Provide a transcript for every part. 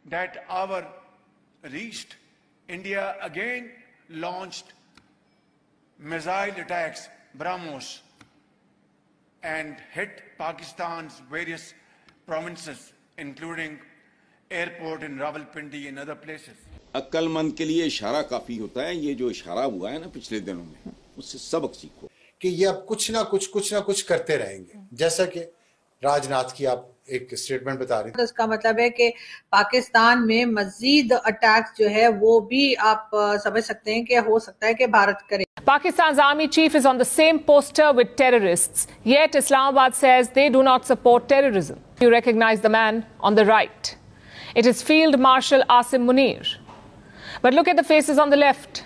that our reached, India again launched missile attacks, BrahMos, and hit Pakistan's various provinces, including airport in Rawalpindi and other places. عقلمند کے لیے اشارہ کافی ہوتا ہے. یہ جو اشارہ ہوا ہے نا پچھلے دنوں میں، اس سے سبق سیکھو کہ یہ اب کچھ نہ کچھ کرتے رہیں گے. جیسا کہ راج ناتھ کی آپ ایک سٹیٹمنٹ بتا رہی تھی. اس کا مطلب ہے کہ پاکستان میں مزید اٹیکس جو ہے وہ بھی آپ سمجھ سکتے ہیں کہ ہو سکتا ہے کہ بھارت کرے. Pakistan's army chief is on the same poster with terrorists, yet Islamabad says they do not support terrorism. You recognize the man on the right. It is Field Marshal Asim Munir. But look at the faces on the left.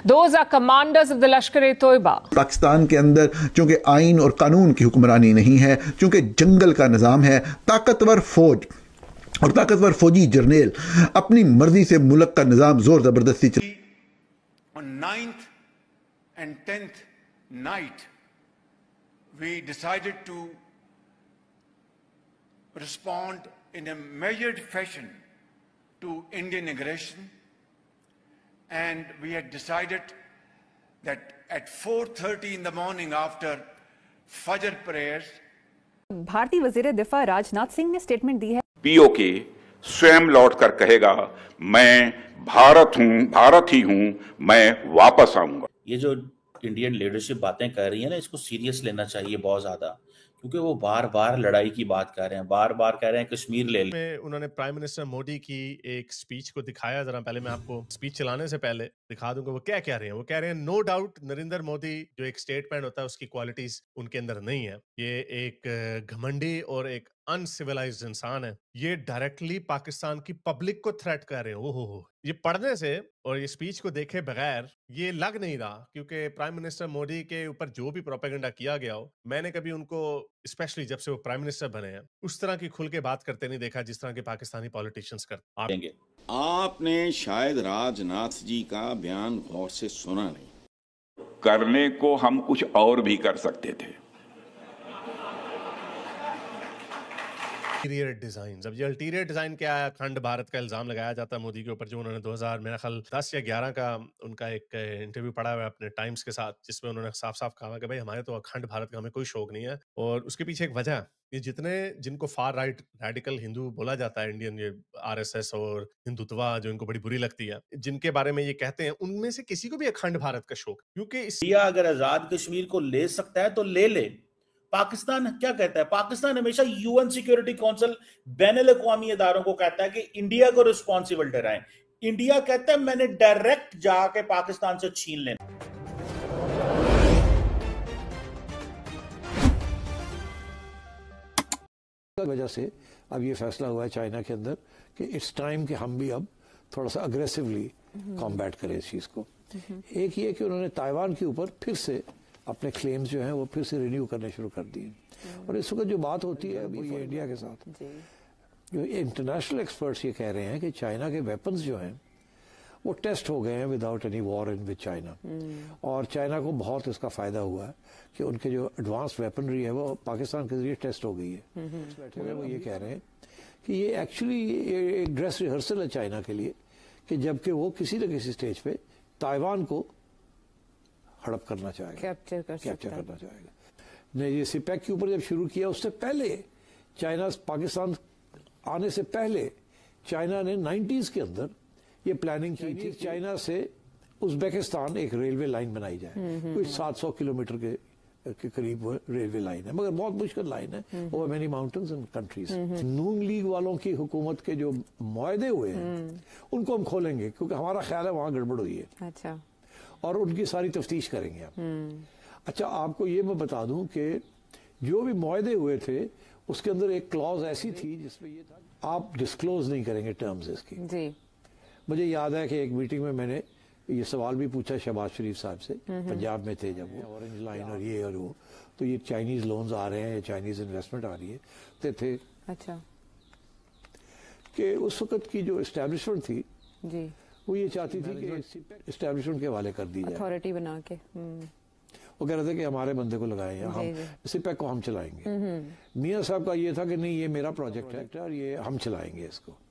Those are commanders of the Lashkar-e-Toiba. Pakistan کے اندر چونکہ آئین اور قانون کی حکمرانی نہیں ہے، چونکہ جنگل کا نظام ہے، طاقتور فوج اور طاقتور فوجی جرنیل اپنی مرضی سے ملک کا نظام زور زبردستی On 9th and 10th night, we decided to respond in a measured fashion to Indian aggression, and we had decided that at 4:30 in the morning after Fajr prayers. بھارتی وزیر دفاع راج ناتھ سنگھ نے سٹیٹمنٹ دی ہے. پی او کے سوئم لوٹ کر کہے گا میں بھارت ہی ہوں، میں واپس آؤں گا. یہ جو انڈین لیڈرشپ باتیں کر رہی ہیں نا، اس کو سیریس لینا چاہیے بہت زیادہ، کیونکہ وہ بار بار لڑائی کی بات کر رہے ہیں، بار بار کہہ رہے ہیں کشمیر لے لیں. انہوں نے پرائم منسٹر مودی کی ایک سپیچ کو دکھایا. ذرا پہلے میں آپ کو سپیچ چلانے سے پہلے دکھا دوں کہ وہ کیا کہہ رہے ہیں. وہ کہہ رہے ہیں نو ڈاؤٹ نریندر مودی جو ایک اسٹیٹمنٹ ہوتا ہے اس کی کوالٹیز ان کے اندر نہیں ہے. یہ ایک گھمنڈی اور ایک انسیولائزڈ انسان ہے. یہ ڈائریکٹلی پاکستان کی پبلک کو تھریٹ کر رہے ہیں. ہو یہ پڑھنے سے اور یہ سپیچ کو دیکھے بغیر یہ لگ نہیں رہا، کیونکہ پرائم منسٹر مودی کے اوپر جو بھی پروپیگنڈا کیا گیا ہو، میں نے کبھی ان کو اسپیشلی جب سے وہ پرائم منسٹر بنے ہیں اس طرح کی کھل کے بات کرتے نہیں دیکھا جس طرح کے پاکستانی پولیٹیشنز کرتے ہیں. آپ نے شاید راج ناتھ جی کا بیان غور سے سنا نہیں. کرنے کو ہم کچھ اور بھی کر سکتے تھے. Ulterior designs. اب یہ الٹیریئر ڈیزائن کیا ہے؟ اکھنڈ بھارت کا الزام لگایا جاتا ہے مودی کے اوپر، جو انہوں نے 2000 میرا خیال 10 یا 11 کا ان کا ایک انٹرویو پڑا ہوا ہے اپنے ٹائمز کے ساتھ، جس میں انہوں نے صاف صاف کہا کہ بھائی ہمارے تو اکھنڈ بھارت کا ہمیں کوئی شوق نہیں ہے. اور اس کے پیچھے ایک وجہ ہے، یہ جن کو فار رائٹ ریڈیکل ہندو بولا جاتا ہے، انڈین یہ RSS اور ہندوتوا جو ان کو بڑی بری لگتی ہے، جن کے بارے میں یہ کہتے ہیں، ان میں سے کسی کو بھی اکھنڈ بھارت کا شوق، کیونکہ انڈیا اگر آزاد کشمیر کو لے سکتا ہے تو لے لے. پاکستان کیا کہتا ہے؟ پاکستان ہمیشہ UN سیکیورٹی کونسل بین الاقوامی اداروں کو کہتا ہے کہ انڈیا کو ریسپانسبل ٹھہرائیں. انڈیا کہتا ہے میں نے ڈائریکٹ جا کے پاکستان سے چھین لینا. وجہ سے اب یہ فیصلہ ہوا ہے چائنا کے اندر کہ اٹس ٹائم کہ ہم بھی اب تھوڑا سا اگریسولی کامبیٹ کریں اس چیز کو. ایک یہ کہ انہوں نے تائیوان کے اوپر پھر سے اپنے کلیمز جو ہیں وہ پھر سے رینیو کرنے شروع کر دیے. اور اس وقت جو بات ہوتی ہے وہ یہ انڈیا کے ساتھ جو انٹرنیشنل ایکسپرٹس یہ کہہ رہے ہیں کہ چائنا کے ویپنز جو ہیں وہ ٹیسٹ ہو گئے ہیں without any war in with China, اور چائنا کو بہت اس کا فائدہ ہوا ہے کہ ان کے جو ایڈوانس ویپنری ہے وہ پاکستان کے ذریعے ٹیسٹ ہو گئی ہے. وہ یہ کہہ رہے ہیں کہ یہ ایکچولی ایک ڈریس ریہرسل ہے چائنا کے لیے، کہ جبکہ وہ کسی نہ کسی سٹیج پہ تائیوان کو ہڑپ کرنا چاہے گا، کیپچر کرنا چاہے گا. نے یہ سپیک کے اوپر جب شروع کیا اس سے پہلے چائنا پاکستان آنے سے پہلے چائنا نے 90s کے اندر یہ پلاننگ کی تھی چائنا سے ازبیکستان ایک ریلوے لائن بنائی جائے. کوئی 700 کلومیٹر کے قریب ریلوے لائن ہے، مگر بہت مشکل لائن ہے over many mountains and countries. Noon League والوں کی حکومت کے جو معاہدے ہوئے ہیں ان کو ہم کھولیں گے، کیونکہ ہمارا خیال ہے وہاں گڑبڑ ہوئی ہے. اچھا. اور ان کی ساری تفتیش کریں گے آپ. اچھا آپ کو یہ میں بتا دوں کہ جو بھی معاہدے ہوئے تھے اس کے اندر ایک کلاز ایسی تھی جس میں یہ تھا آپ ڈسکلوز نہیں کریں گے ٹرمز اس کی. مجھے یاد ہے کہ ایک میٹنگ میں نے یہ سوال بھی پوچھا شہباز شریف صاحب سے، پنجاب میں تھے جب وہ اورنج لائن اور یہ اور وہ، تو یہ چائنیز لونز آ رہے ہیں یا چائنیز انویسٹمنٹ آ رہی ہے تھے. اچھا. کہ اس وقت کی جو اسٹیبلشمنٹ تھی وہ یہ چاہتی تھی کہ اسٹیبلشمنٹ کے حوالے کر دی جائے، اتھارٹی بنا کے. وہ کہہ رہے تھے کہ ہمارے بندے کو لگائیں، ہم سپیک کو ہم چلائیں گے. میاں صاحب کا یہ تھا کہ نہیں یہ میرا پروجیکٹ ہے اور یہ ہم چلائیں گے اس کو.